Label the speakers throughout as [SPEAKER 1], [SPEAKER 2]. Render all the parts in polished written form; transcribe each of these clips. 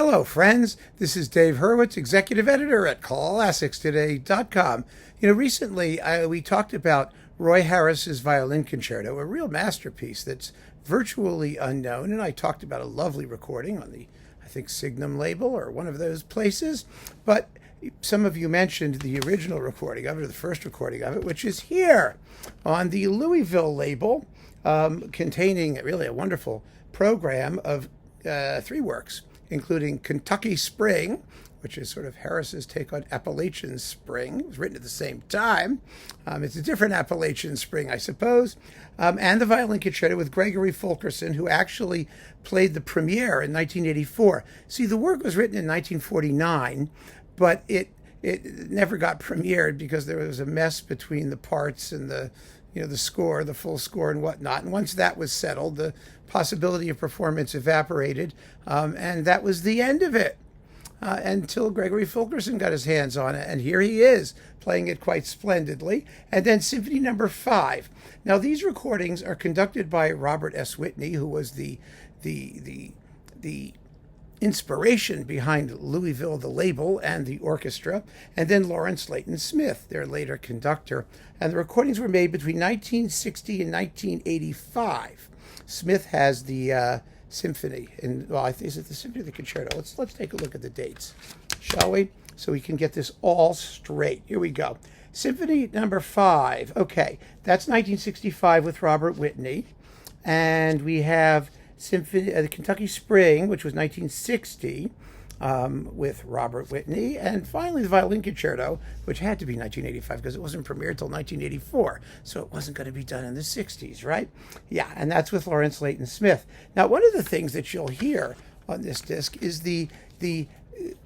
[SPEAKER 1] Hello, friends. This is Dave Hurwitz, executive editor at ClassicsToday.com. Recently we talked about Roy Harris's Violin Concerto, a real masterpiece that's virtually unknown, and I talked about a lovely recording on the, I think, Signum label or one of those places. But some of you mentioned the original recording of it, or the first recording of it, which is here on the Louisville label, containing really a wonderful program of three works, including Kentucky Spring, which is sort of Harris's take on Appalachian Spring. It was written at the same time. It's a different Appalachian Spring, I suppose. And the Violin Concerto with Gregory Fulkerson, who actually played the premiere in 1984. See, the work was written in 1949, but it never got premiered because there was a mess between the parts and the score, the full score and whatnot. And once that was settled, the possibility of performance evaporated, and that was the end of it until Gregory Fulkerson got his hands on it. And here he is playing it quite splendidly. And then Symphony number 5. Now, these recordings are conducted by Robert S. Whitney, who was the inspiration behind Louisville, the label, and the orchestra, and then Lawrence Leighton Smith, their later conductor. And the recordings were made between 1960 and 1985. Smith has the symphony, and I think, is it the symphony or the concerto? Let's take a look at the dates, shall we? So we can get this all straight. Here we go. Symphony number 5. Okay, that's 1965 with Robert Whitney, and we have Symphony, the Kentucky Spring, which was 1960, with Robert Whitney, and finally the Violin Concerto, which had to be 1985 because it wasn't premiered until 1984, so it wasn't going to be done in the 60s, right? Yeah, and that's with Lawrence Leighton Smith. Now, one of the things that you'll hear on this disc is the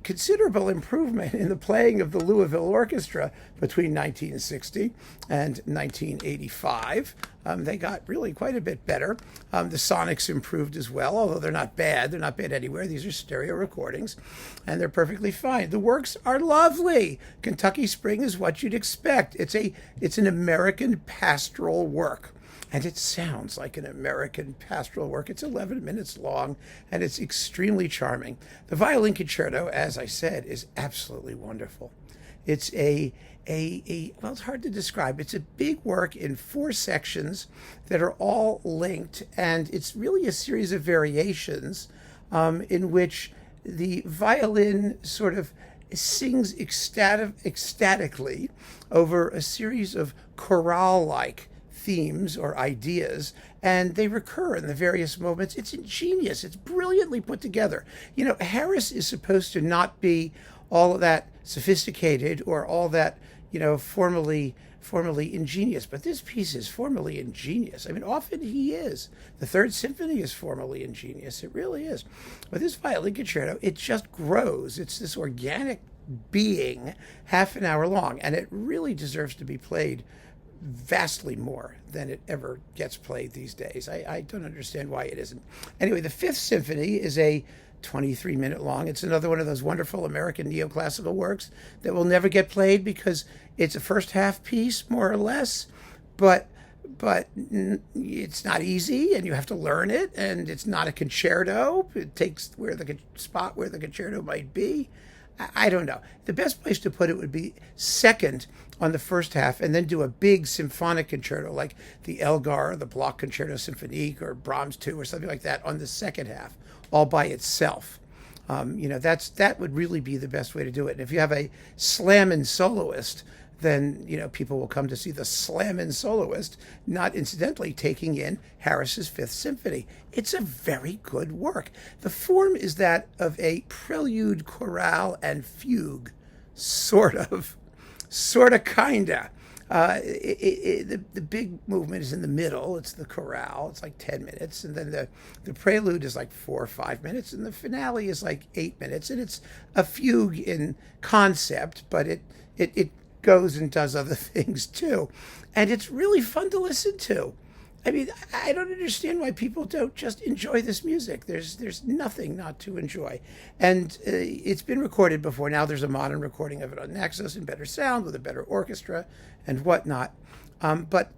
[SPEAKER 1] considerable improvement in the playing of the Louisville Orchestra between 1960 and 1985. They got really quite a bit better. The sonics improved as well, although they're not bad. They're not bad anywhere. These are stereo recordings, and they're perfectly fine. The works are lovely. Kentucky Spring is what you'd expect. It's an American pastoral work. And it sounds like an American pastoral work. It's 11 minutes long, and it's extremely charming. The Violin Concerto, as I said, is absolutely wonderful. It's well, it's hard to describe. It's a big work in 4 sections that are all linked, and it's really a series of variations in which the violin sort of sings ecstatically over a series of chorale-like themes or ideas, and they recur in the various moments. It's ingenious. It's brilliantly put together. Harris is supposed to not be all that sophisticated or all that, formally ingenious, but this piece is formally ingenious. I mean, often he is. The Third Symphony is formally ingenious. It really is. But this Violin Concerto, it just grows. It's this organic being, half an hour long, and it really deserves to be played vastly more than it ever gets played these days. I don't understand why it isn't. Anyway, the Fifth Symphony is a 23-minute long. It's another one of those wonderful American neoclassical works that will never get played because it's a first half piece, more or less, but it's not easy, and you have to learn it, and it's not a concerto. It takes the spot where the concerto might be. I don't know. The best place to put it would be second on the first half, and then do a big symphonic concerto like the Elgar, the Bloch Concerto Symphonique, or Brahms 2, or something like that on the second half, all by itself. That would really be the best way to do it. And if you have a slammin' soloist, then people will come to see the slammin' soloist, not incidentally taking in Harris's Fifth Symphony. It's a very good work. The form is that of a prelude, chorale, and fugue, sort of, kinda. The big movement is in the middle. It's the chorale. It's like 10 minutes. And then the prelude is like 4 or 5 minutes. And the finale is like 8 minutes. And it's a fugue in concept, but it goes and does other things too. And it's really fun to listen to. I mean, I don't understand why people don't just enjoy this music. There's nothing not to enjoy. And it's been recorded before. Now there's a modern recording of it on Nexus and better sound with a better orchestra and whatnot. But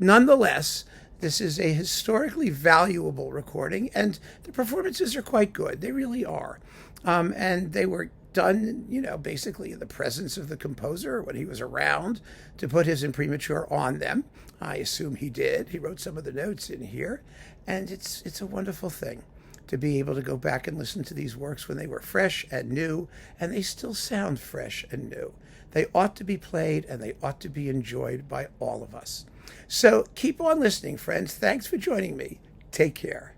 [SPEAKER 1] nonetheless, This is a historically valuable recording, and the performances are quite good. They really are. And they were done, basically in the presence of the composer when he was around to put his imprimatur on them. I assume he did. He wrote some of the notes in here. And it's a wonderful thing to be able to go back and listen to these works when they were fresh and new, and they still sound fresh and new. They ought to be played, and they ought to be enjoyed by all of us. So keep on listening, friends. Thanks for joining me. Take care.